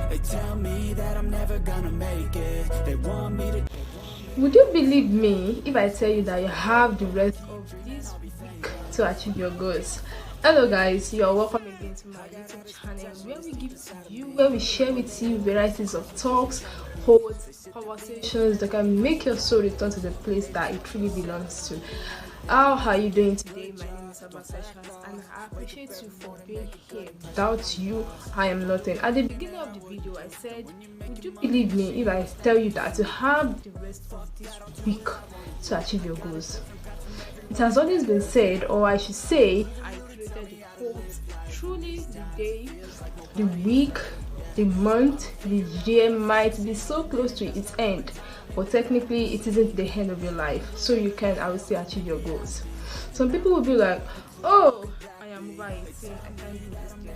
They tell me that I'm never gonna make it. They want me to. Would you believe me if I tell you that you have the rest of this week to achieve your goals? Hello guys, you are welcome again to my YouTube channel where we share with you varieties of talks, quotes, conversations that can make your soul return to the place that it truly belongs to. How are you doing today? My name is Abba Sessions and I appreciate you for being here. Without you, I am nothing. At the beginning of the video, I said, would you believe me if I tell you that you have the rest of this week to achieve your goals? It has always been said, or I should say, I created the quote, truly the day, the week, the month, the year might be so close to its end, but technically it isn't the end of your life, so you can, I would say, achieve your goals. Some people will be like, oh, I am over 18, I can't do this thing.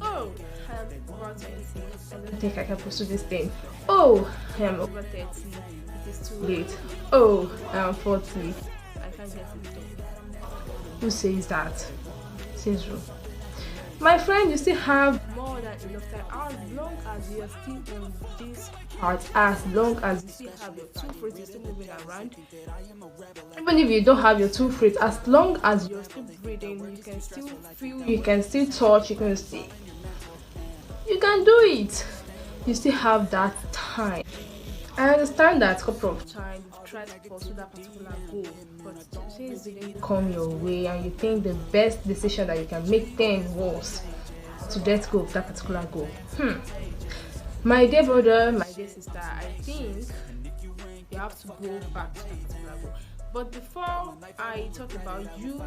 Oh, I am over 20, I don't think I can pursue this thing. Oh, I am over 30, it is too late. Oh, I am 40, I can't get it done. Who says that? Says who? My friend, you still have more than enough time. As long as you are still in this part, as long as you still have your 2 feet, you're still moving around. Even if you don't have your 2 feet, as long as you're still breathing, you can still feel, you can still touch, you can see. You can do it. You still have that time. I understand that a couple of times you've tried to pursue that particular goal, but things didn't come your way and you think the best decision that you can make then was to let go of that particular goal. My dear brother, my dear sister, I think you have to go back to that particular goal. But before I talk about you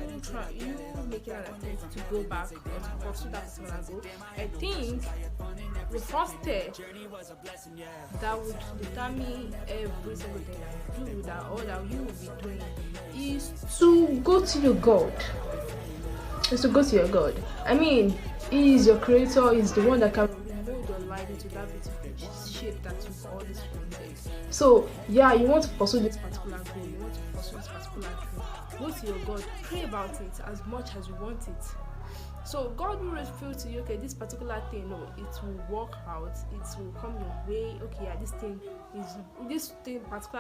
making an attempt to go back or to pursue that particular goal, I think the first step that would determine every single thing that you do, that all that you will be doing, is to go to your God. Is to go to your God. I mean, He is your creator, He is the one that can mold your life into that beautiful shape that you've always wanted. So yeah, you want to pursue this particular goal, you want to pursue this particular dream, go to your God, pray about it as much as you want it. So God will reveal to you, okay, this particular thing, no, it will work out, it will come your way. Okay, yeah, this particular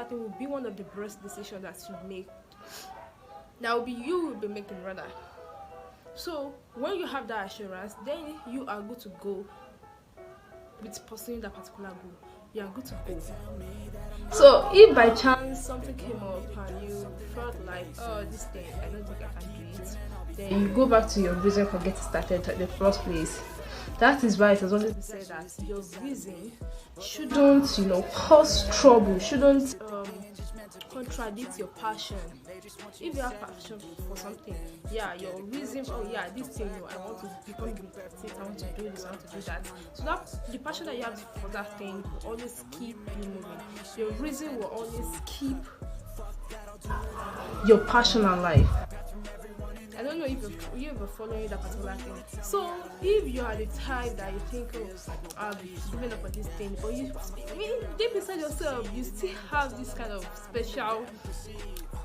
thing will be one of the best decisions that you make. That will be you will be making rather. So when you have that assurance, then you are good to go with pursuing that particular goal. You are good to go. So if by chance something came up and you felt like, oh, this thing, I don't think I can do it, then you go back to your reason for getting started in the first place. That is why it has always been said that your reason shouldn't, cause trouble, shouldn't contradict your passion. If you have passion for something, yeah, your reason for this thing, I want to become good at it, I want to do this, I want to do that. So that the passion that you have for that thing will always keep you moving. Your reason will always keep your passion alive. I don't know if you're following that particular thing. So if you are the type that you think, oh, I'll be giving up on this thing, but deep inside yourself, you still have this kind of special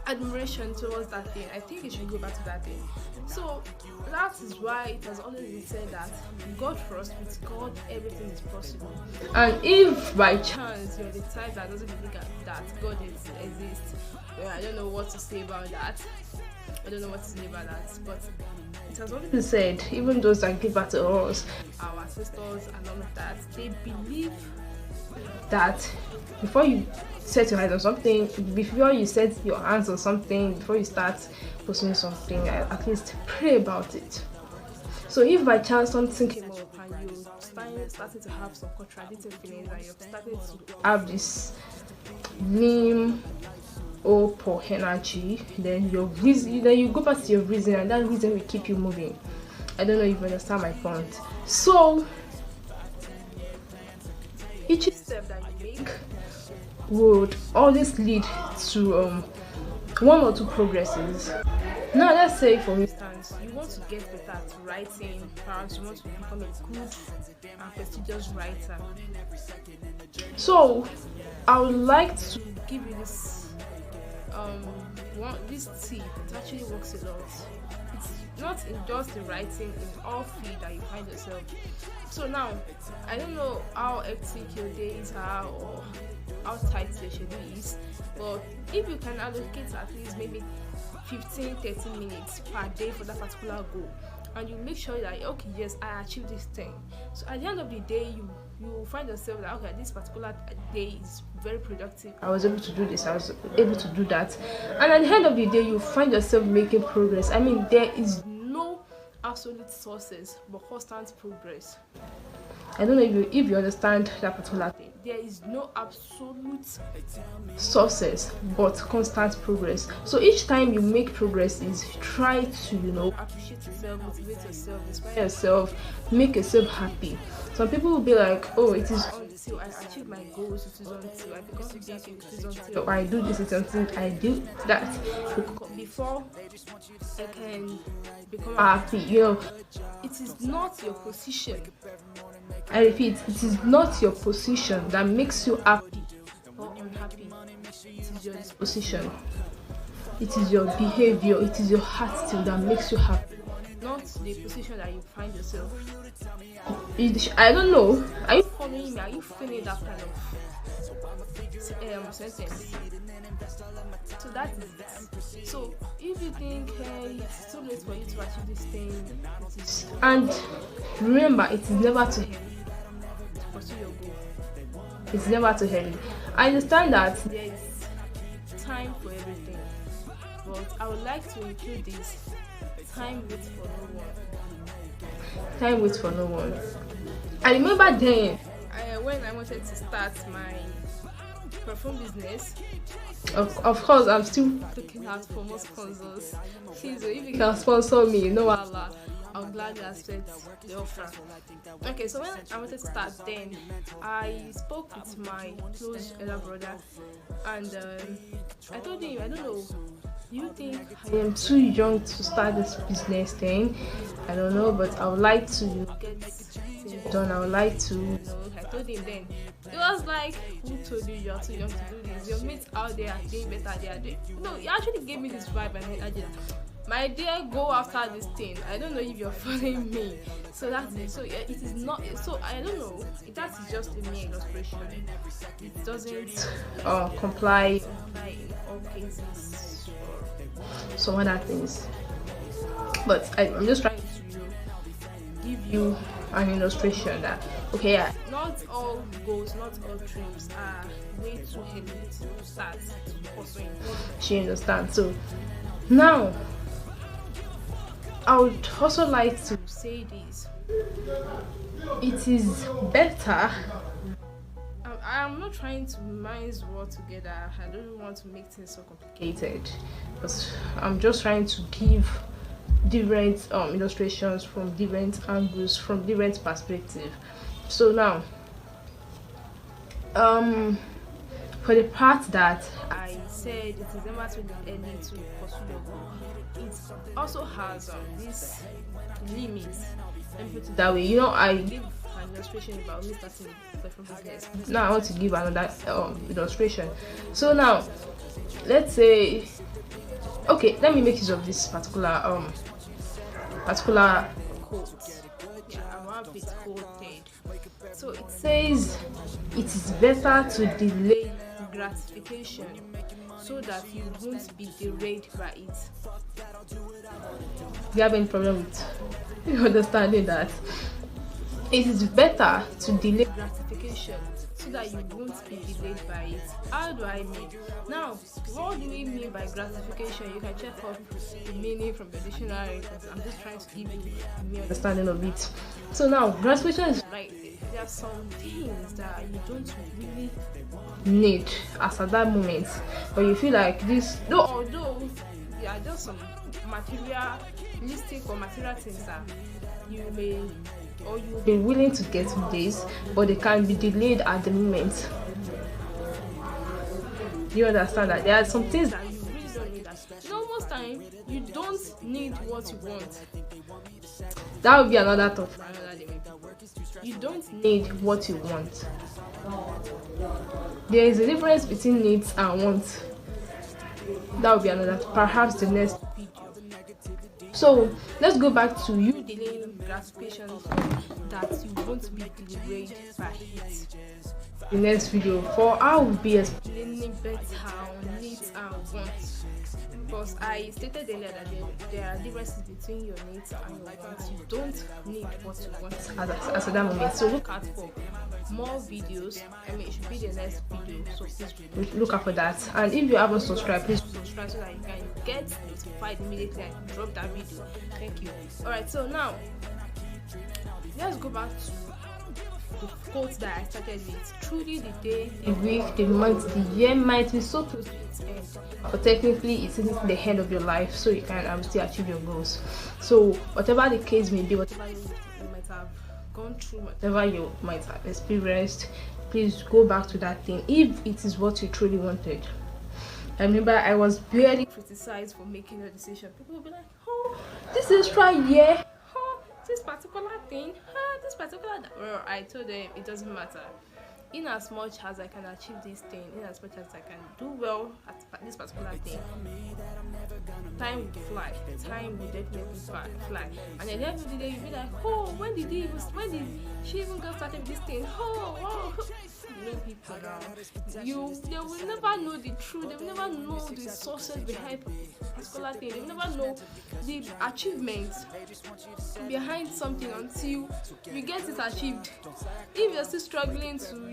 admiration towards that thing, I think you should go back to that thing. So that is why it has always been said that God first, with God everything is possible. And if by chance you're the type that doesn't believe that God exists, well, I don't know what to say about that. I don't know what to say about that, but it has always been said, even those that give back to us, our ancestors and all of that, they believe that before you set your eyes on something, before you set your hands on something, before you start pursuing something, at least pray about it. So if by chance something came up and you started to have some contradicting feelings and you're starting to have this name hope or energy, then you go back to your reason, and that reason will keep you moving. I don't know if you understand my point. So each step that you make would always lead to one or two progresses. Now let's say, for instance, you want to get better at writing, perhaps you want to become a good and prestigious writer. So I would like to give you this tip. It actually works a lot. it's not in just the writing, in all field that you find yourself. So now, I don't know how hectic your days are or how tight your schedule is, but if you can allocate at least maybe 15-30 minutes per day for that particular goal, and you make sure that okay, yes, I achieved this thing. So at the end of the day, you will find yourself that okay, this particular day is very productive. I was able to do this, I was able to do that, and at the end of the day, you find yourself making progress. I mean, there is no absolute sources but constant progress. I don't know if you understand that particular thing. There is no absolute success but constant progress. So each time you make progress is try to appreciate yourself, motivate yourself, inspire yourself, make yourself happy. Some people will be like, oh, it is until I achieve my goals, it is until I become big, it is until I do this, it is until I do that before I can become happy. It is not your position. I repeat, it is not your position that makes you happy or unhappy. It is your disposition. It is your behavior. It is your attitude that makes you happy, not the position that you find yourself. I don't know. Are you following me? Are you feeling that kind of sentence? So that is it. So if you think it's too late for you to achieve this thing, and remember, it is never too early to pursue your goal. It's never too early. I understand that there is time for everything, but I would like to include this: time waits for no one. Time waits for no one. I remember then when I wanted to start my perfume business. Of course, I'm still looking out for more sponsors. Please, if you can sponsor me, Allah, I'll gladly accept the offer. Okay, so when I wanted to start, then I spoke with my close elder brother, and I told him, I don't know, do you think I am too young to start this business thing? I don't know, but I would like to get things done. I would like to, I told him then. It was like, who told you you are too young to do this? Your mates out there are doing better. They are doing. No, he actually gave me this vibe, and I did. My dear, go after this thing. I don't know if you're following me. So that's it. So it is not. So I don't know. That is just a mere illustration. It doesn't comply in all cases or some other things. But I'm just trying to give you an illustration that okay, yeah, not all goals, not all dreams are way too heavy to start pursuing. She understands. So now I would also like to say this: it is better. I'm not trying to mince words together. I don't want to make things so complicated, but I'm just trying to give different illustrations from different angles, from different perspectives. So now for the part that I said it is never too early to pursue your goal, it also has this limits. Let me put it that way. I give an illustration about me starting perfume business. Now I want to give another illustration. So now let's say, okay, let me make use of this particular quote. Yeah, I'm a bit quoted. So it says, it is better to delay gratification so that you won't be derailed by it. Do you have any problem with understanding that? It is better to delay gratification so that you won't be delayed by it. How do I mean? Now, what do we mean by gratification? You can check out the meaning from the dictionary, because I'm just trying to give you a understanding of it. So now, gratification is right. There are some things that you don't really need as at that moment, but you feel like this. Although there are just some materialistic or material things that you may or you'll be willing to get this, but they can be delayed at the moment. You understand that there are some things that you really don't need. Most time you don't need what you want. That would be another thought for another day. You don't need what you want. There is a difference between needs and wants. That would be another, perhaps the next video. So let's go back to you delaying gratification that you won't be delayed by it. The next video, for I will be explaining better needs and wants, because I stated earlier that there are differences between your needs and your wants. You don't need what you want as at that moment. So look out for more videos. I mean, it should be the next video, so please look out for that. And if you haven't subscribed, please subscribe so that you can get notified immediately I drop that video. Thank you. All right, so now let's go back to the quote that I started with. Truly, the day, the week, the month, the year might be so close to its end, but technically it isn't the end of your life, so you can still achieve your goals. So whatever the case may be, whatever you might have gone through, whatever you might have experienced, please go back to that thing if it is what you truly wanted. I remember I was barely criticized for making a decision. People will be like, oh, this is right here, oh, this particular thing, this particular that. Well, I told them it doesn't matter. In as much as I can achieve this thing, in as much as I can do well at this particular thing, time will fly. Time will definitely fly. And at the end of the day, you'll be like, oh, when did she even get started with this thing? Oh. You know people now. They will never know the truth. They will never know the sources behind particular thing. They will never know the achievements behind something until you get it achieved. If you're still struggling to,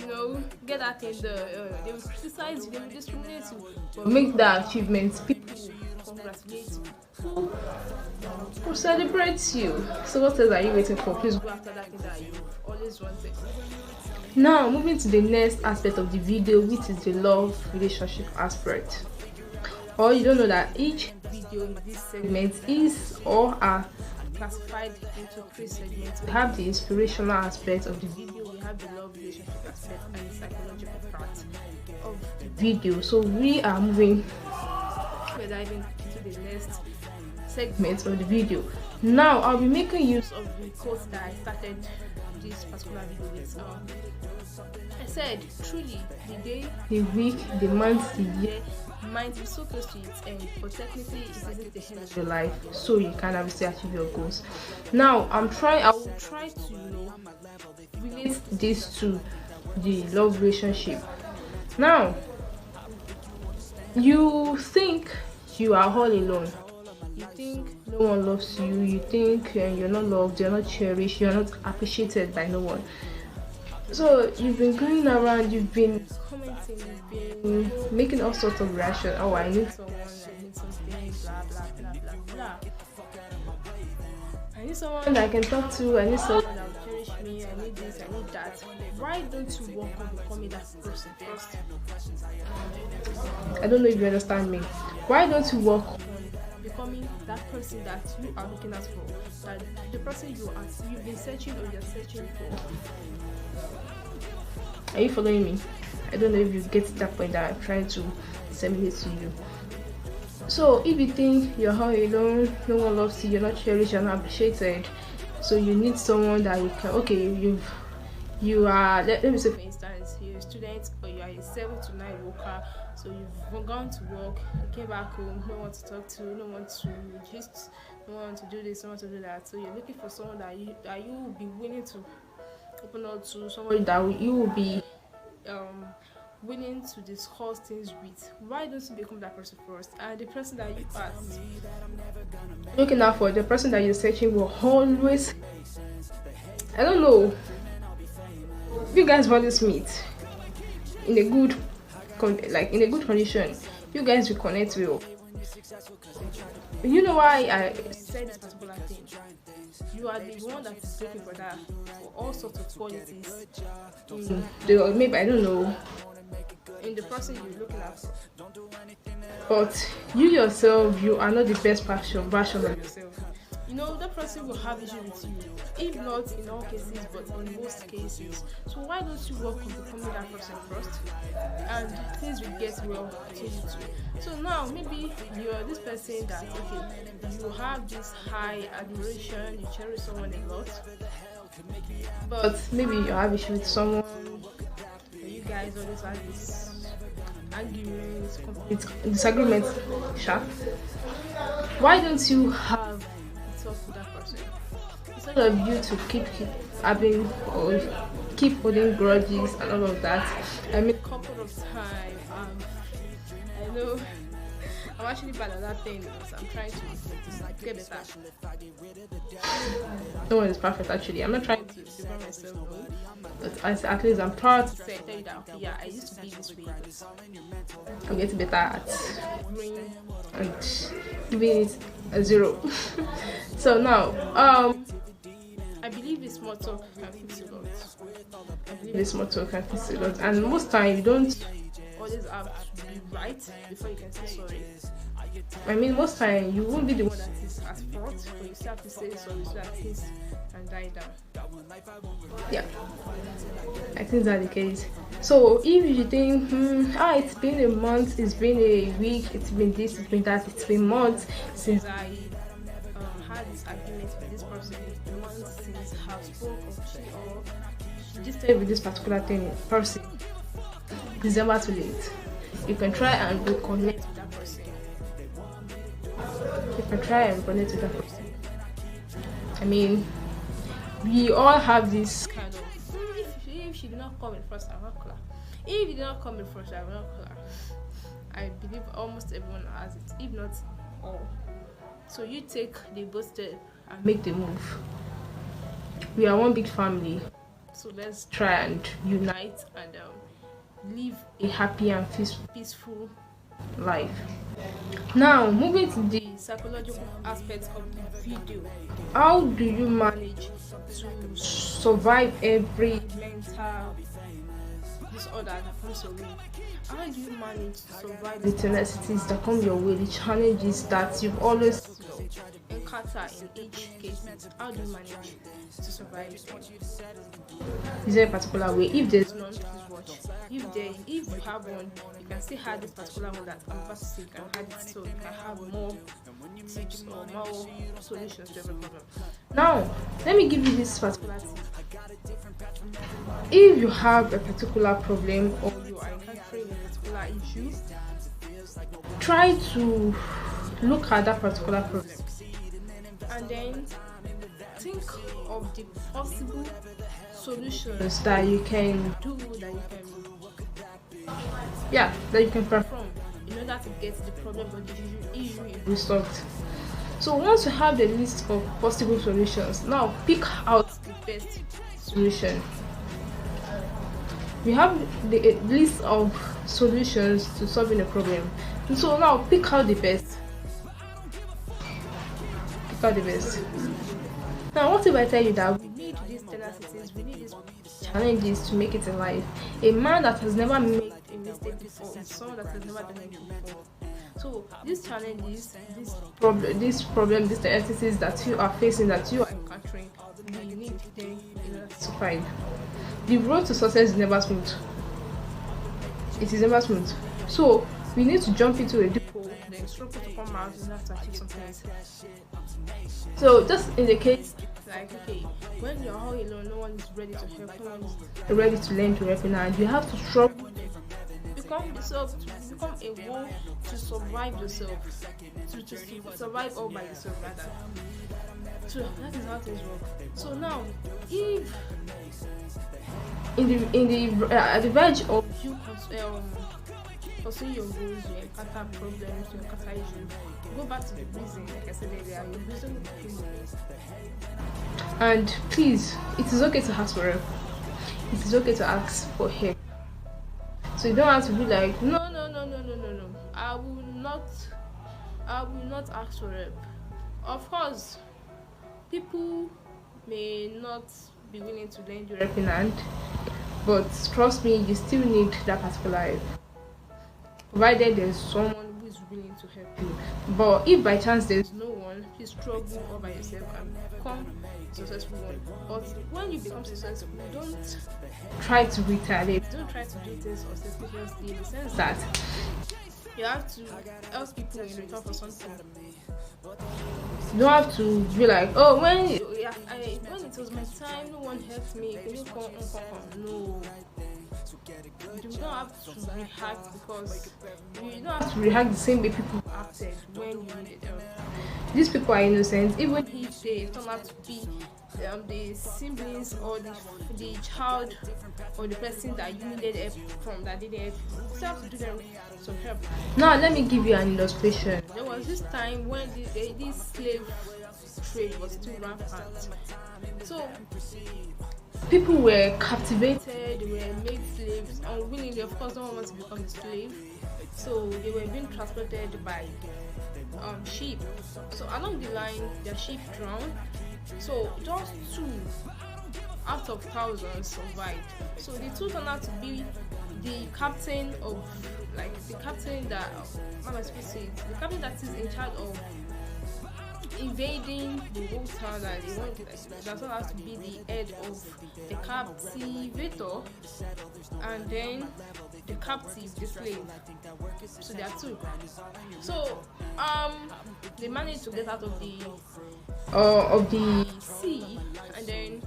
get that thing, they will criticize you. They will discriminate you. But make that achievement, people will congratulate you. Who celebrates you. So what else are you waiting for? Please go after that thing that you always wanted. Now moving to the next aspect of the video, which is the love relationship aspect. Or you don't know that each video in this segment is or are classified into 3 segments. We have the inspirational aspect of the video, we have the love relationship aspect, and the psychological part of the video. So we're diving into the next segment of the video. Now I'll be making use of the quote that I started this particular video with. I said, truly, the day, the week, the month, the year might be so close to its end, but technically it isn't the end of your life, so you can obviously achieve your goals. Now I will try to relate this to the love relationship. Now you think you are all alone. You think no one loves you. You think you're not loved, you're not cherished, you're not appreciated by no one. So you've been going around, you've been commenting, you've been making all sorts of reactions. Oh, I need someone, I need something, blah blah blah blah blah. I need someone that I can talk to, I need someone that will cherish me, I need this, I need that. Why don't you work on becoming that person first? I don't know if you understand me. Why don't you work on becoming that person that you are looking out for, that the person you've been searching or you're searching for? Are you following me? I don't know if you get to that point that I'm trying to disseminate to you. So if you think you're all alone, no one loves you, you're not cherished, you're not appreciated, so you need someone that you can, you are, let me say for instance, you're a student or you are a 7 to 9 worker, so you've gone to work, you came back home, no one to talk to, no one to gist, no one to do this, no one to do that. So you're looking for someone that you will be willing to open up to, someone that you will be willing to discuss things with. Why don't you become that person first? And the person that you are looking out for, the person that you're searching, will always, I don't know, you guys always meet in a good condition, you guys will connect well. You know why I said this particular thing? You are the one that is looking for that, for all sorts of qualities maybe, I don't know, in the person you're looking at. But you yourself, you are not the best version of yourself. That person will have issues with you, if not in all cases, but in most cases. So why don't you work on becoming that person first, and things will get well to you too. So now maybe you're this person that you have this high admiration, you cherish someone a lot, but maybe you have issues with someone, you guys always have this arguments, disagreements. Why don't you have yourself with that person. Instead of you to keep having or keep holding grudges and all of that. I mean, a couple of times, I know I'm actually bad at that thing, so I'm trying to get better. No one is perfect actually. I'm not trying to prepare myself, but at least I'm proud to tell you that okay, yeah, I used to be this way, but I'm getting better at bringing and giving it a 0. So now, I believe this small talk can fix a lot. And most time you don't always have to be right before you can say sorry. I mean, most time you won't be the one that is at fault, but you still have to say sorry so that things can die down. Yeah, I think that's the case. So if you think, it's been a month, it's been a week, it's been this, it's been that, it's been months since I had this argument with this person, months since I spoke or she just stayed with this particular person, it's never too late. You can try and reconnect with that person. I mean, we all have this kind of if she did not come in first, I will not call her. If you did not come in first, I will not call her. I believe almost everyone has it, if not all. So you take the bold step and make the move. We are one big family, so let's try and unite and live a happy and peaceful life. Now, moving to the psychological aspects of the video. How do you manage to survive every mental disorder that comes your way? How do you manage to survive the tenacity that come your way, the challenges that you've always encounter in each case? How do you manage to survive? Is there a particular way? If there's none, please watch. If you have one, you can still have this particular one that I'm about to say. You can have it so you can have more tips or more solutions to every problem. Now, let me give you this particular tip. If you have a particular problem or you are encountering a particular issue, try to look at that particular problem and then think of the possible solutions that you can do, that you can perform in order to get the problem or the issue resolved. So once you have the list of possible solutions, now pick out the best solution. We have the list of solutions to solving a problem, and so now pick out the best. Now, what if I tell you that we need these tenacities, we need these challenges to make it in life? A man that has never made a mistake before is someone that has never done it before. So these challenges, these problems, these tenacities that you are facing, that you are encountering, we need them in order to survive. The road to success is never smooth. It is never smooth. So we need to jump into a deep hole, then struggle to come out and have to achieve something. So just in the case, like, okay, when you're all alone, no one is ready to help, no one is ready to lend to help, and you have to struggle to become a wall to survive yourself, to survive all by yourself rather. So that is how things work. So now, if at the verge of you pursuing your goals, you encounter problems, you encounter issues, go back to the reason, like I said earlier, your reason will be clean. And please, it is okay to ask for help. It is okay to ask for help. So you don't have to be like, no, I will not ask for help. Of course, people may not be willing to lend you a helping hand, but trust me, you still need that particular help, provided there's someone who is willing to help you. But if by chance there's no one, please struggle all by yourself and become a successful one. But when you become successful, don't try to retaliate, don't try to do things ostentatiously, in the sense that you have to help people in return for something. You don't have to be like, oh, when it was my time, no one helped me. No. you don't have to react, because you don't have to react the same way people acted when you needed help. These people are innocent, even if they turn out to be the siblings or the child or the person that you needed help from that didn't help you. You still have to do them some help. Now let me give you an illustration. There was this time when this slave trade was still rampant. So people were captivated, they were made slaves unwillingly. Of course, no one wants to become a slave, so they were being transported by sheep. So along the line, their sheep drowned. So just 2 out of thousands survived. So the 2 turned out to be the captain of, like, the captain that, how am I supposed to say it? The captain that is in charge of invading the whole town, and they want that one has to be the head of the captivator, and then the captive, the slave. So there are 2. So they managed to get out of the sea, and then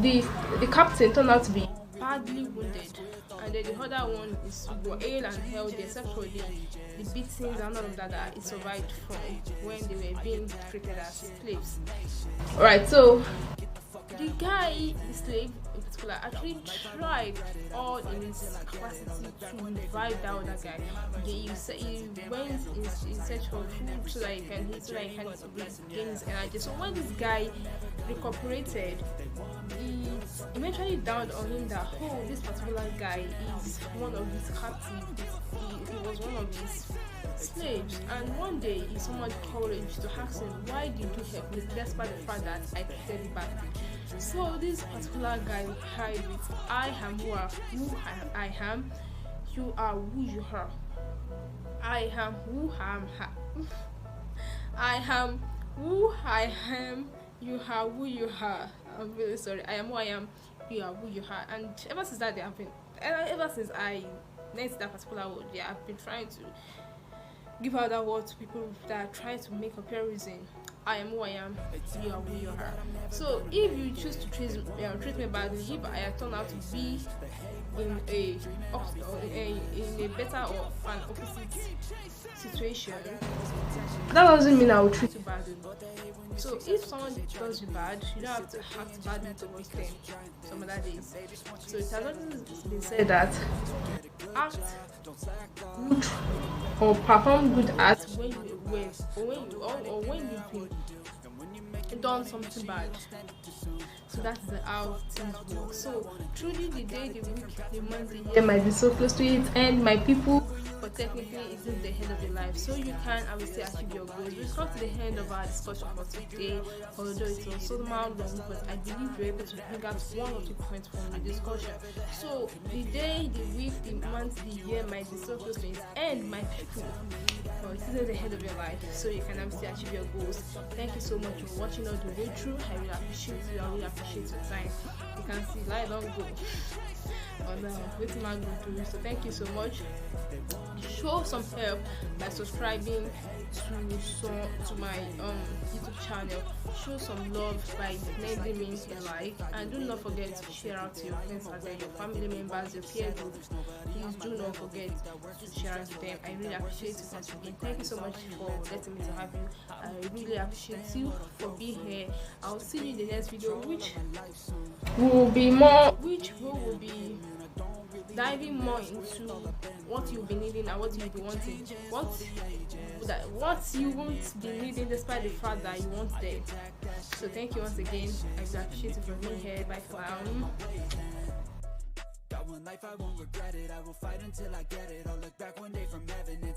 the captain turned out to be badly wounded, and then the other one is hale and healthy, except for the beatings and all of that he survived from when they were being treated as slaves. Alright, so the guy, the slave in particular, actually tried all in his capacity to revive that other guy. He went in search of food so that he can regain his energy. So when this guy recuperated, he eventually dawned on him that, oh, this particular guy is one of his captives. He was one of his slaves, and one day he summoned courage to ask him, why did you help me despite the fact that I treated you badly? So this particular guy replied with, I am who I am, you are who you are. I am who I am. I am who I am, you are who you are. I'm really sorry. I am who I am, you are who you are. And ever since that, ever since I learned that particular word, I've been trying to give out that word to people that are trying to make comparison. I am who I am, you are who you are. So if you choose to treat me badly, if I turn out to be in a better or an opposite situation, that doesn't mean I will treat you badly. So if someone does you bad, you don't have to act badly towards them some other days. So it has not been said that act good or perform good acts when you win, or when you've been done something bad. So that's how things work. So truly, the day, the week, the month, the year might be so close to its end, my people, but technically it is the end of your life. So you can, I will say, achieve your goals. We've come to the end of our discussion for today, although it was so long, but I believe you're able to bring out 1 or 2 points from the discussion. So the day, the week, the month, the year might be so close to its end, my people, but it isn't the end of your life. So you can obviously achieve your goals. Thank you so much for watching all the way through. I really appreciate you. I really appreciate your time. You can see light don't go on with my group. So thank you so much. Show some help by subscribing to my YouTube channel. Show some love by lending me a like, and do not forget to share out to your friends and your family members, your peer group. Please do not forget to share out to them. I really appreciate it once again. Thank you so much for letting me to have you. I really appreciate you for being here. I'll see you in the next video, which will be diving more into what you'll be needing and what you'll be wanting. What you won't be needing despite the fact that you want them. So thank you once again. I really appreciate you for being here. Bye for now. Got one life, I won't regret it. I will fight until I get it. I'll look back one day from heaven.